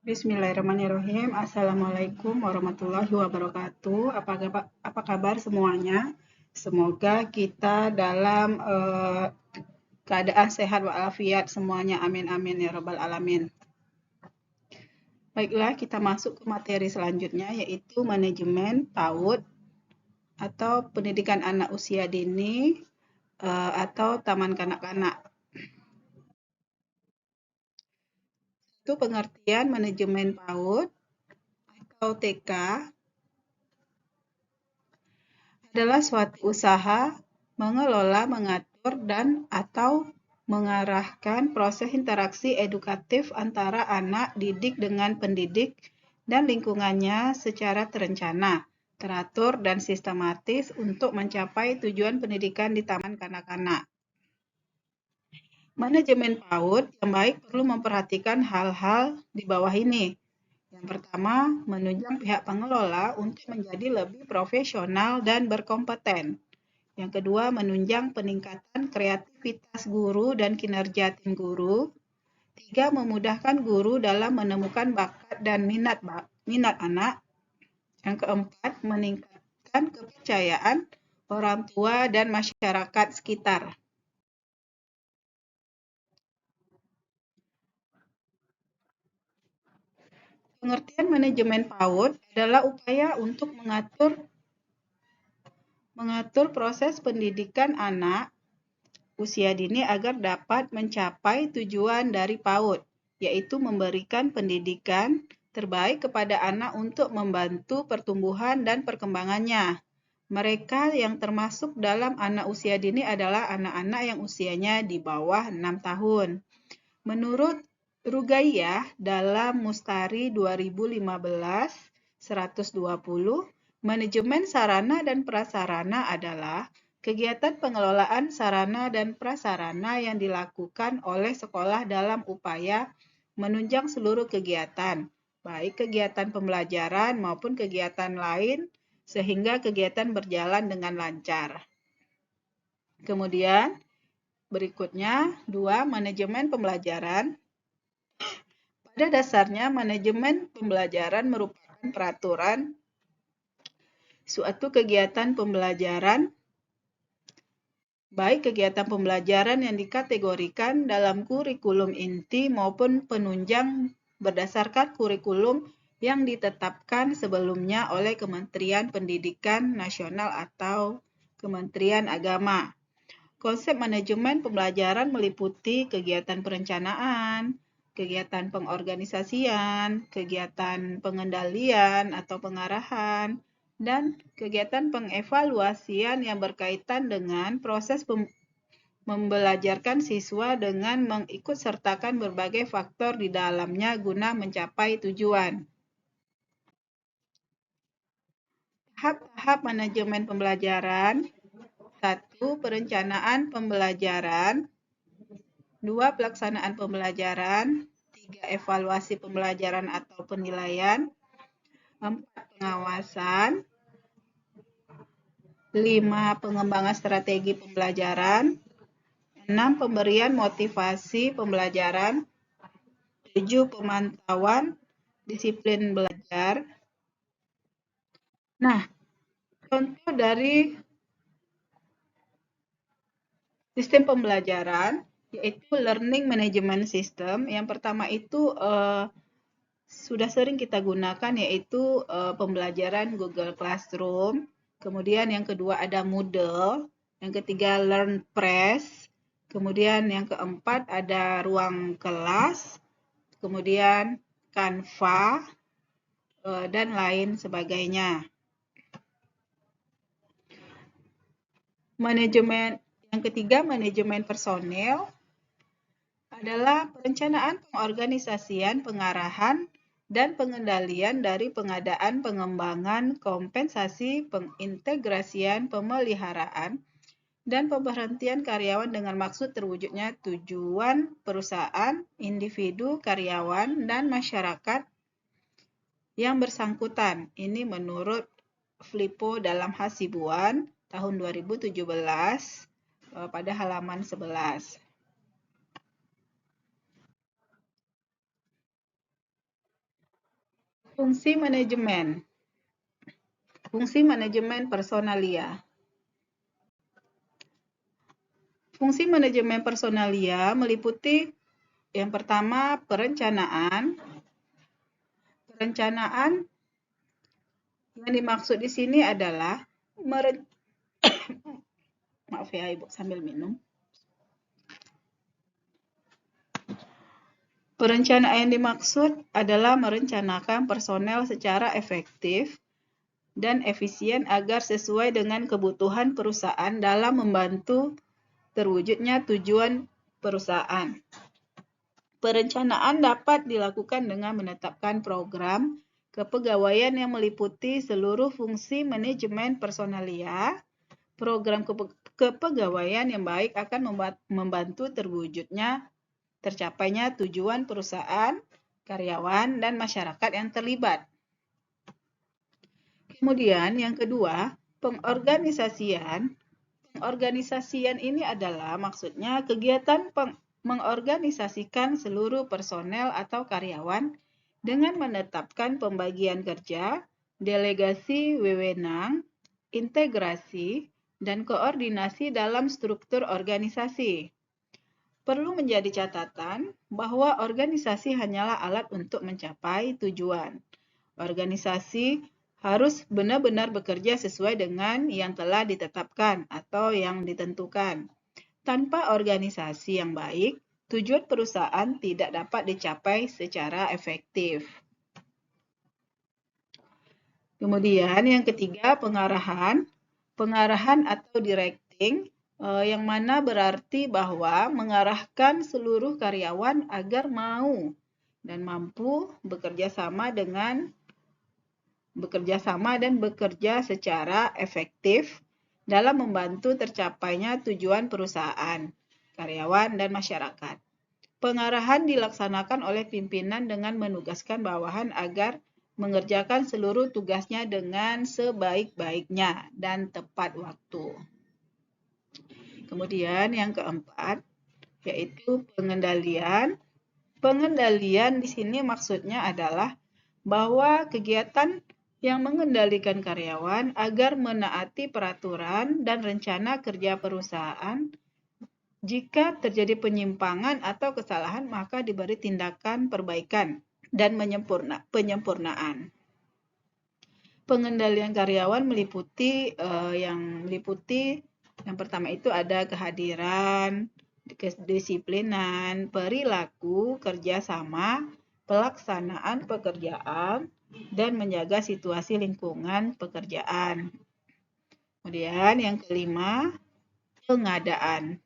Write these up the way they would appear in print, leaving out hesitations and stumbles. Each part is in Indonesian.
Bismillahirrahmanirrahim. Assalamualaikum warahmatullahi wabarakatuh. Apa kabar semuanya? Semoga kita dalam keadaan sehat walafiat semuanya. Amin amin ya rabbal alamin. Baiklah, kita masuk ke materi selanjutnya yaitu manajemen PAUD atau pendidikan anak usia dini atau taman kanak-kanak. Itu pengertian manajemen PAUD atau TK adalah suatu usaha mengelola, mengatur, dan/atau mengarahkan proses interaksi edukatif antara anak didik dengan pendidik dan lingkungannya secara terencana, teratur, dan sistematis untuk mencapai tujuan pendidikan di taman kanak-kanak. Manajemen PAUD yang baik perlu memperhatikan hal-hal di bawah ini. Yang pertama, menunjang pihak pengelola untuk menjadi lebih profesional dan berkompeten. Yang kedua, menunjang peningkatan kreativitas guru dan kinerja tim guru. Tiga, memudahkan guru dalam menemukan bakat dan minat anak. Yang keempat, meningkatkan kepercayaan orang tua dan masyarakat sekitar. Pengertian manajemen PAUD adalah upaya untuk mengatur proses pendidikan anak usia dini agar dapat mencapai tujuan dari PAUD, yaitu memberikan pendidikan terbaik kepada anak untuk membantu pertumbuhan dan perkembangannya. Mereka yang termasuk dalam anak usia dini adalah anak-anak yang usianya di bawah 6 tahun. Menurut Rugaiyah dalam Mustari 2015-120, manajemen sarana dan prasarana adalah kegiatan pengelolaan sarana dan prasarana yang dilakukan oleh sekolah dalam upaya menunjang seluruh kegiatan, baik kegiatan pembelajaran maupun kegiatan lain, sehingga kegiatan berjalan dengan lancar. Kemudian, berikutnya, 2. Manajemen pembelajaran. Pada dasarnya, manajemen pembelajaran merupakan peraturan suatu kegiatan pembelajaran, baik kegiatan pembelajaran yang dikategorikan dalam kurikulum inti maupun penunjang berdasarkan kurikulum yang ditetapkan sebelumnya oleh Kementerian Pendidikan Nasional atau Kementerian Agama. Konsep manajemen pembelajaran meliputi kegiatan perencanaan, kegiatan pengorganisasian, kegiatan pengendalian atau pengarahan, dan kegiatan pengevaluasian yang berkaitan dengan proses membelajarkan siswa dengan mengikutsertakan berbagai faktor di dalamnya guna mencapai tujuan. Tahap-tahap manajemen pembelajaran. 1. Perencanaan pembelajaran. 2. Pelaksanaan pembelajaran. 3. Evaluasi pembelajaran atau penilaian. 4. Pengawasan. 5. Pengembangan strategi pembelajaran. 6. Pemberian motivasi pembelajaran. 7. Pemantauan disiplin belajar. Nah, contoh dari sistem pembelajaran yaitu Learning Management System. Yang pertama itu sudah sering kita gunakan yaitu pembelajaran Google Classroom. Kemudian yang kedua ada Moodle. Yang ketiga LearnPress. Kemudian yang keempat ada Ruang Kelas. Kemudian Canva dan lain sebagainya. Yang ketiga, manajemen personel adalah perencanaan pengorganisasian, pengarahan, dan pengendalian dari pengadaan, pengembangan, kompensasi, pengintegrasian, pemeliharaan, dan pemberhentian karyawan dengan maksud terwujudnya tujuan perusahaan, individu, karyawan, dan masyarakat yang bersangkutan. Ini menurut Flippo dalam Hasibuan tahun 2017 pada halaman 11. Fungsi manajemen. Fungsi manajemen personalia. Fungsi manajemen personalia meliputi yang pertama perencanaan. Perencanaan yang dimaksud di sini adalah maaf ya Ibu sambil minum. Perencanaan yang dimaksud adalah merencanakan personel secara efektif dan efisien agar sesuai dengan kebutuhan perusahaan dalam membantu terwujudnya tujuan perusahaan. Perencanaan dapat dilakukan dengan menetapkan program kepegawaian yang meliputi seluruh fungsi manajemen personalia. Program kepegawaian yang baik akan membantu tercapainya tujuan perusahaan, karyawan, dan masyarakat yang terlibat. Kemudian yang kedua, pengorganisasian. Pengorganisasian ini adalah maksudnya kegiatan mengorganisasikan seluruh personel atau karyawan dengan menetapkan pembagian kerja, delegasi wewenang, integrasi, dan koordinasi dalam struktur organisasi. Perlu menjadi catatan bahwa organisasi hanyalah alat untuk mencapai tujuan. Organisasi harus benar-benar bekerja sesuai dengan yang telah ditetapkan atau yang ditentukan. Tanpa organisasi yang baik, tujuan perusahaan tidak dapat dicapai secara efektif. Kemudian yang ketiga, pengarahan. Pengarahan atau directing, yang mana berarti bahwa mengarahkan seluruh karyawan agar mau dan mampu bekerja sama dan bekerja secara efektif dalam membantu tercapainya tujuan perusahaan, karyawan, dan masyarakat. Pengarahan dilaksanakan oleh pimpinan dengan menugaskan bawahan agar mengerjakan seluruh tugasnya dengan sebaik-baiknya dan tepat waktu. Kemudian yang keempat, yaitu pengendalian. Pengendalian di sini maksudnya adalah bahwa kegiatan yang mengendalikan karyawan agar menaati peraturan dan rencana kerja perusahaan. Jika terjadi penyimpangan atau kesalahan, maka diberi tindakan perbaikan dan penyempurnaan. Pengendalian karyawan meliputi yang pertama itu ada kehadiran, kedisiplinan, perilaku, kerjasama, pelaksanaan pekerjaan, dan menjaga situasi lingkungan pekerjaan. Kemudian yang kelima, pengadaan.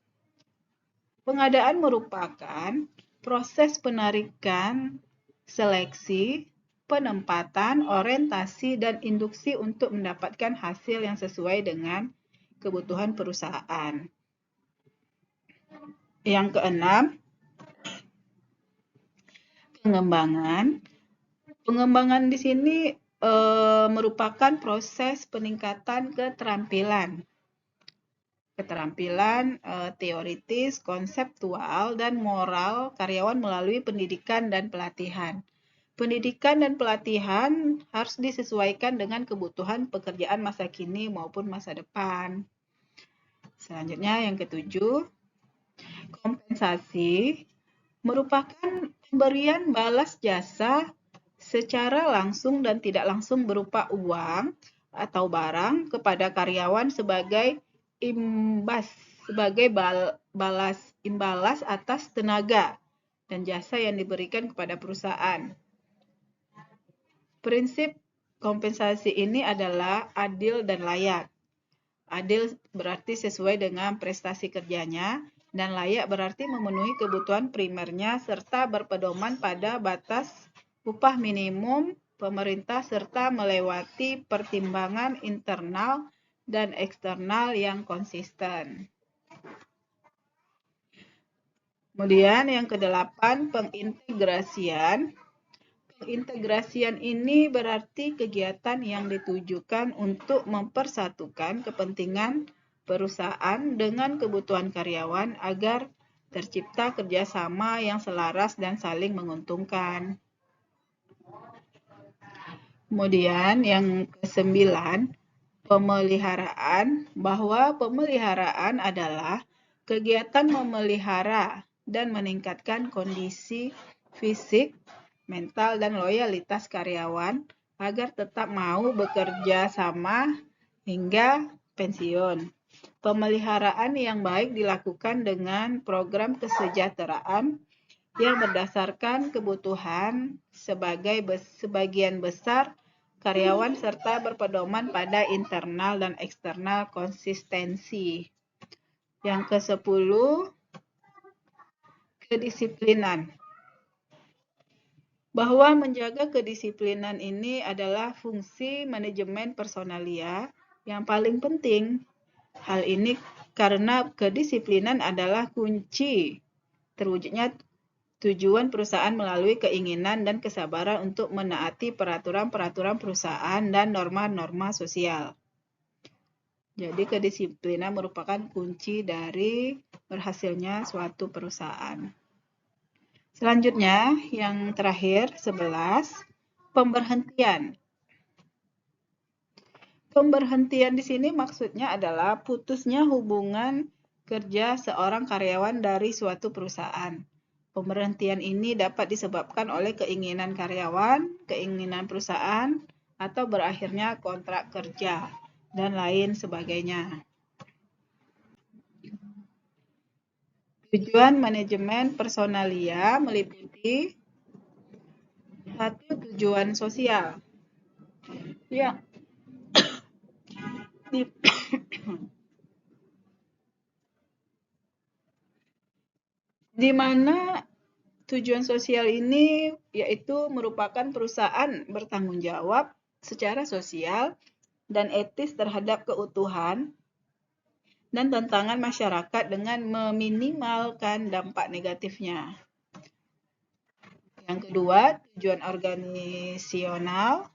Pengadaan merupakan proses penarikan, seleksi, penempatan, orientasi, dan induksi untuk mendapatkan hasil yang sesuai dengan kebutuhan perusahaan. Yang keenam, pengembangan. Pengembangan di sini merupakan proses peningkatan keterampilan teoritis, konseptual, dan moral karyawan melalui pendidikan dan pelatihan. Pendidikan dan pelatihan harus disesuaikan dengan kebutuhan pekerjaan masa kini maupun masa depan. Selanjutnya yang ketujuh, kompensasi merupakan pemberian balas jasa secara langsung dan tidak langsung berupa uang atau barang kepada karyawan sebagai imbalas atas tenaga dan jasa yang diberikan kepada perusahaan. Prinsip kompensasi ini adalah adil dan layak. Adil berarti sesuai dengan prestasi kerjanya, dan layak berarti memenuhi kebutuhan primernya serta berpedoman pada batas upah minimum pemerintah serta melewati pertimbangan internal dan eksternal yang konsisten. Kemudian yang kedelapan, pengintegrasian. Pengintegrasian ini berarti kegiatan yang ditujukan untuk mempersatukan kepentingan perusahaan dengan kebutuhan karyawan agar tercipta kerjasama yang selaras dan saling menguntungkan. Kemudian yang ke-9, pemeliharaan, bahwa pemeliharaan adalah kegiatan memelihara dan meningkatkan kondisi fisik, mental, dan loyalitas karyawan agar tetap mau bekerja sama hingga pensiun. Pemeliharaan yang baik dilakukan dengan program kesejahteraan yang berdasarkan kebutuhan sebagian besar karyawan serta berpedoman pada internal dan eksternal konsistensi. Yang ke-10, kedisiplinan. Bahwa menjaga kedisiplinan ini adalah fungsi manajemen personalia yang paling penting. Hal ini karena kedisiplinan adalah kunci terwujudnya tujuan perusahaan melalui keinginan dan kesabaran untuk menaati peraturan-peraturan perusahaan dan norma-norma sosial. Jadi kedisiplinan merupakan kunci dari berhasilnya suatu perusahaan. Selanjutnya, yang terakhir, 11, pemberhentian. Pemberhentian di sini maksudnya adalah putusnya hubungan kerja seorang karyawan dari suatu perusahaan. Pemberhentian ini dapat disebabkan oleh keinginan karyawan, keinginan perusahaan, atau berakhirnya kontrak kerja, dan lain sebagainya. Tujuan manajemen personalia meliputi 1. Tujuan sosial. Ya. Di mana tujuan sosial ini yaitu merupakan perusahaan bertanggung jawab secara sosial dan etis terhadap keutuhan dan tantangan masyarakat dengan meminimalkan dampak negatifnya. Yang kedua, tujuan organisasional,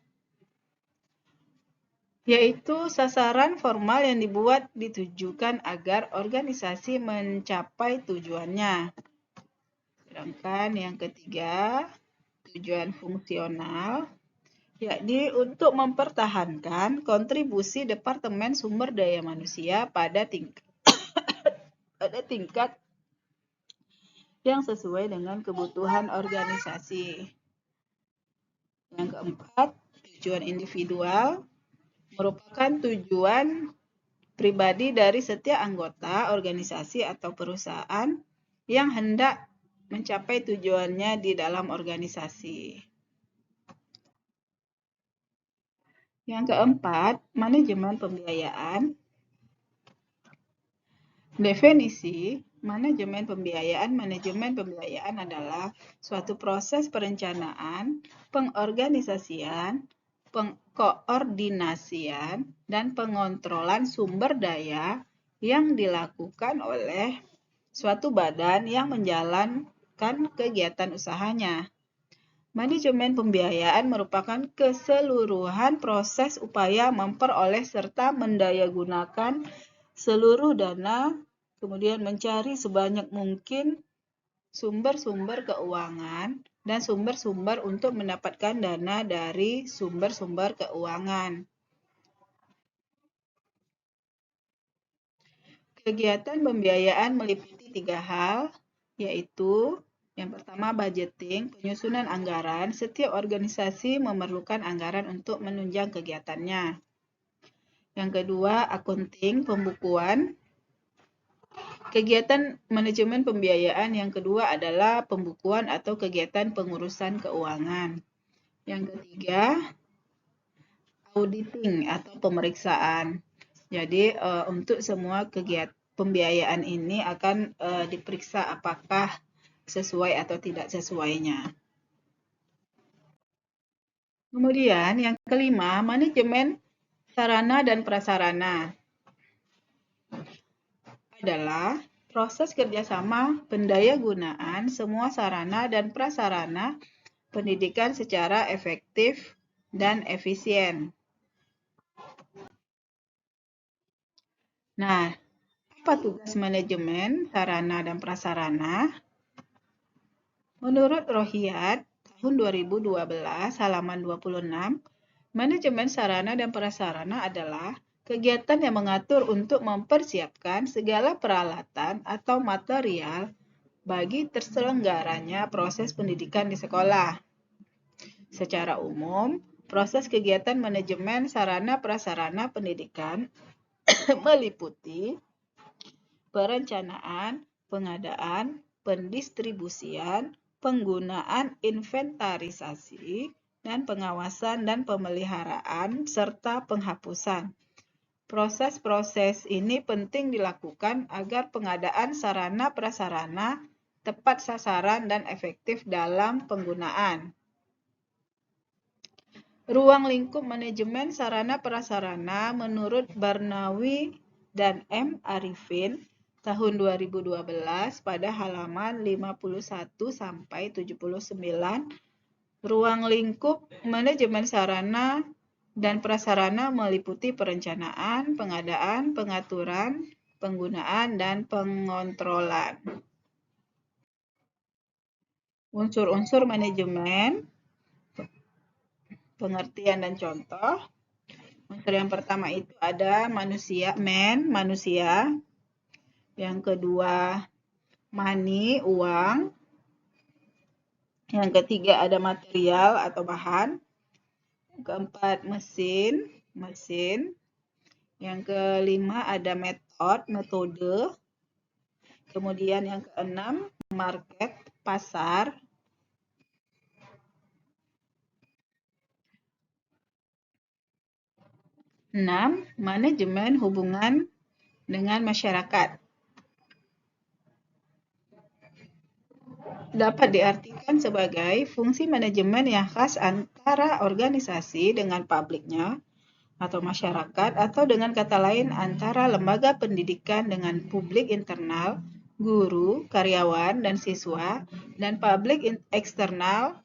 yaitu sasaran formal yang dibuat ditujukan agar organisasi mencapai tujuannya. Sedangkan yang ketiga, tujuan fungsional, yakni untuk mempertahankan kontribusi Departemen Sumber Daya Manusia pada tingkat yang sesuai dengan kebutuhan organisasi. Yang keempat, tujuan individual merupakan tujuan pribadi dari setiap anggota organisasi atau perusahaan yang hendak mencapai tujuannya di dalam organisasi. Yang keempat, manajemen pembiayaan. Definisi manajemen pembiayaan adalah suatu proses perencanaan, pengorganisasian, pengkoordinasian, dan pengontrolan sumber daya yang dilakukan oleh suatu badan yang menjalankan kegiatan usahanya. Manajemen pembiayaan merupakan keseluruhan proses upaya memperoleh serta mendayagunakan seluruh dana, kemudian mencari sebanyak mungkin sumber-sumber keuangan dan sumber-sumber untuk mendapatkan dana dari sumber-sumber keuangan. Kegiatan pembiayaan meliputi 3 hal, yaitu yang pertama budgeting, penyusunan anggaran. Setiap organisasi memerlukan anggaran untuk menunjang kegiatannya. Yang kedua, accounting, pembukuan. Kegiatan manajemen pembiayaan yang kedua adalah pembukuan atau kegiatan pengurusan keuangan. Yang ketiga, auditing atau pemeriksaan. Jadi untuk semua kegiatan pembiayaan ini akan diperiksa apakah sesuai atau tidak sesuainya. Kemudian yang kelima, manajemen sarana dan prasarana adalah proses kerjasama pendayagunaan semua sarana dan prasarana pendidikan secara efektif dan efisien. Nah, apa tugas manajemen sarana dan prasarana? Menurut Rohiyat tahun 2012 halaman 26, Manajemen sarana dan prasarana adalah kegiatan yang mengatur untuk mempersiapkan segala peralatan atau material bagi terselenggaranya proses pendidikan di sekolah. Secara umum, proses kegiatan manajemen sarana prasarana pendidikan meliputi perencanaan, pengadaan, pendistribusian, penggunaan inventarisasi, dan pengawasan dan pemeliharaan, serta penghapusan. Proses-proses ini penting dilakukan agar pengadaan sarana prasarana tepat sasaran dan efektif dalam penggunaan. Ruang lingkup manajemen sarana prasarana menurut Barnawi dan M. Arifin tahun 2012 pada halaman 51 sampai 79. Ruang lingkup manajemen sarana dan prasarana meliputi perencanaan, pengadaan, pengaturan, penggunaan, dan pengontrolan. Unsur-unsur manajemen, pengertian dan contoh. Unsur yang pertama itu ada manusia, manusia. Yang kedua, money, uang. Yang ketiga ada material atau bahan. Yang keempat, mesin. Yang kelima ada metode. Kemudian yang keenam, market, pasar. Enam, manajemen hubungan dengan masyarakat. Dapat diartikan sebagai fungsi manajemen yang khas antara organisasi dengan publiknya atau masyarakat, atau dengan kata lain antara lembaga pendidikan dengan publik internal, guru, karyawan, dan siswa, dan publik eksternal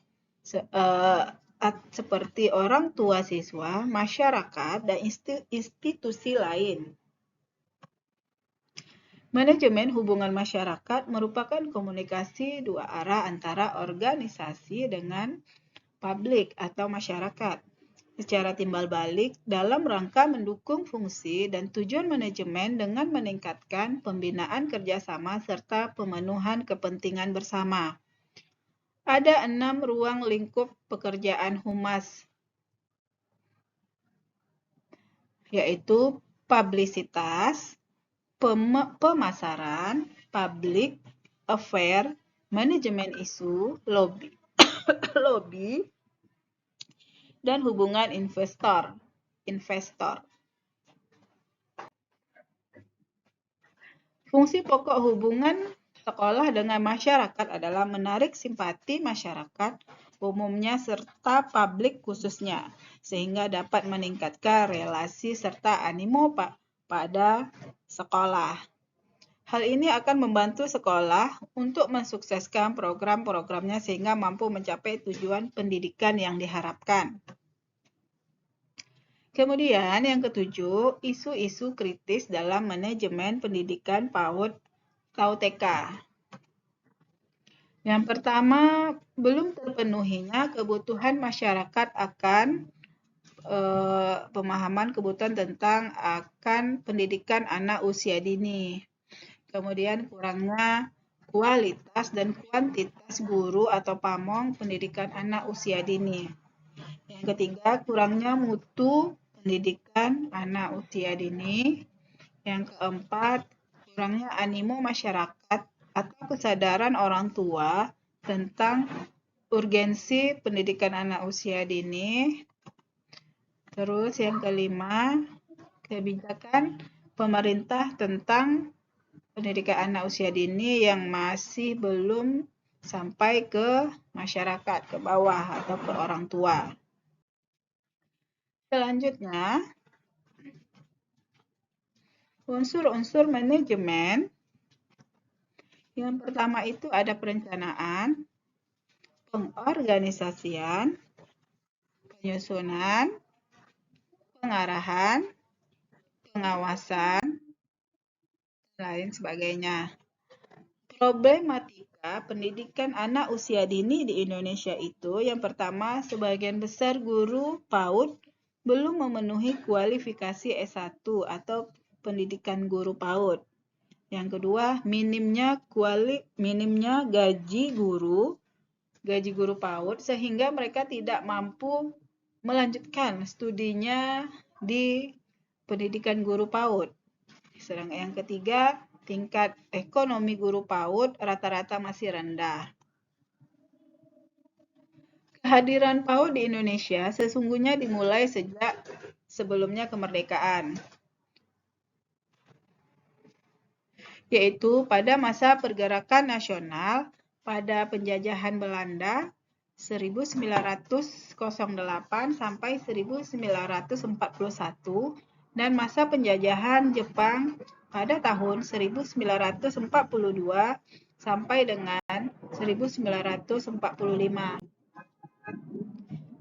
seperti orang tua siswa, masyarakat, dan institusi lain. Manajemen hubungan masyarakat merupakan komunikasi dua arah antara organisasi dengan publik atau masyarakat secara timbal balik dalam rangka mendukung fungsi dan tujuan manajemen dengan meningkatkan pembinaan kerjasama serta pemenuhan kepentingan bersama. Ada 6 ruang lingkup pekerjaan humas, yaitu publisitas, pemasaran, public affair, manajemen isu, lobby, dan hubungan investor. Fungsi pokok hubungan sekolah dengan masyarakat adalah menarik simpati masyarakat umumnya serta publik khususnya, sehingga dapat meningkatkan relasi serta animo pada sekolah. Hal ini akan membantu sekolah untuk mensukseskan program-programnya sehingga mampu mencapai tujuan pendidikan yang diharapkan. Kemudian yang ketujuh, isu-isu kritis dalam manajemen pendidikan PAUD atau TK. Yang pertama, belum terpenuhinya kebutuhan masyarakat akan pemahaman kebutuhan tentang akan pendidikan anak usia dini. Kemudian kurangnya kualitas dan kuantitas guru atau pamong pendidikan anak usia dini. Yang ketiga, kurangnya mutu pendidikan anak usia dini. Yang keempat, kurangnya animo masyarakat atau kesadaran orang tua tentang urgensi pendidikan anak usia dini. Terus yang kelima, kebijakan pemerintah tentang pendidikan anak usia dini yang masih belum sampai ke masyarakat, ke bawah atau ke orang tua. Selanjutnya, unsur-unsur manajemen. Yang pertama itu ada perencanaan, pengorganisasian, penyusunan, pengarahan, pengawasan, dan lain sebagainya. Problematika pendidikan anak usia dini di Indonesia itu yang pertama, sebagian besar guru PAUD belum memenuhi kualifikasi S1 atau pendidikan guru PAUD. Yang kedua, minimnya gaji guru PAUD sehingga mereka tidak mampu melanjutkan studinya di pendidikan guru PAUD. Sedangkan yang ketiga, tingkat ekonomi guru PAUD rata-rata masih rendah. Kehadiran PAUD di Indonesia sesungguhnya dimulai sejak sebelumnya kemerdekaan, yaitu pada masa pergerakan nasional pada penjajahan Belanda 1908 sampai 1941 dan masa penjajahan Jepang pada tahun 1942 sampai dengan 1945.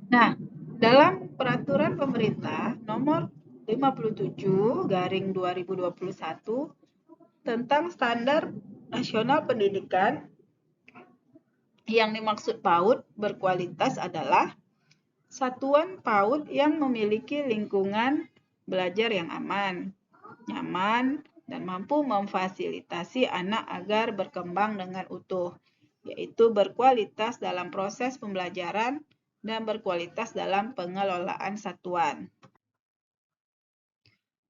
Nah, dalam peraturan pemerintah nomor 57/2021 tentang standar nasional pendidikan, yang dimaksud PAUD berkualitas adalah satuan PAUD yang memiliki lingkungan belajar yang aman, nyaman, dan mampu memfasilitasi anak agar berkembang dengan utuh, yaitu berkualitas dalam proses pembelajaran dan berkualitas dalam pengelolaan satuan.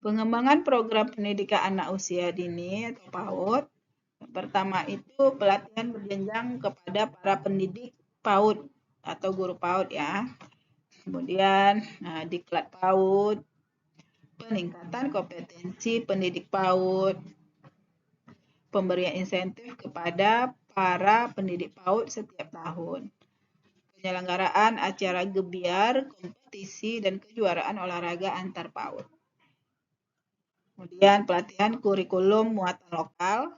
Pengembangan program pendidikan anak usia dini atau PAUD. Yang pertama itu pelatihan berjenjang kepada para pendidik PAUD atau guru PAUD ya. Kemudian diklat PAUD, peningkatan kompetensi pendidik PAUD, pemberian insentif kepada para pendidik PAUD setiap tahun, penyelenggaraan acara gebiar, kompetisi, dan kejuaraan olahraga antar PAUD. Kemudian pelatihan kurikulum muatan lokal.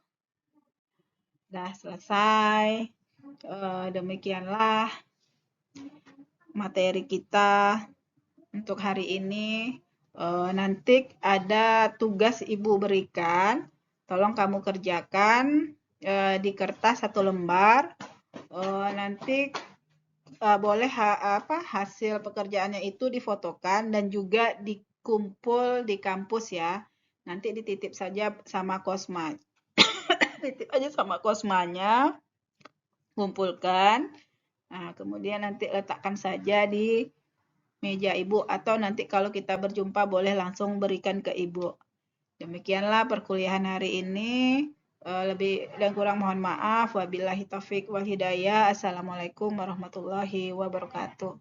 Sudah selesai. Demikianlah materi kita untuk hari ini. Nanti ada tugas Ibu berikan. Tolong kamu kerjakan di kertas 1 lembar. Nanti boleh hasil pekerjaannya itu difotokan dan juga dikumpul di kampus ya. Nanti dititip saja sama Kosma. Titip aja sama Kosmanya, kumpulkan. Nah, kemudian nanti letakkan saja di meja Ibu atau nanti kalau kita berjumpa boleh langsung berikan ke Ibu. Demikianlah perkuliahan hari ini. Lebih dan kurang mohon maaf. Wabillahi taufik wal hidayah. Assalamualaikum warahmatullahi wabarakatuh.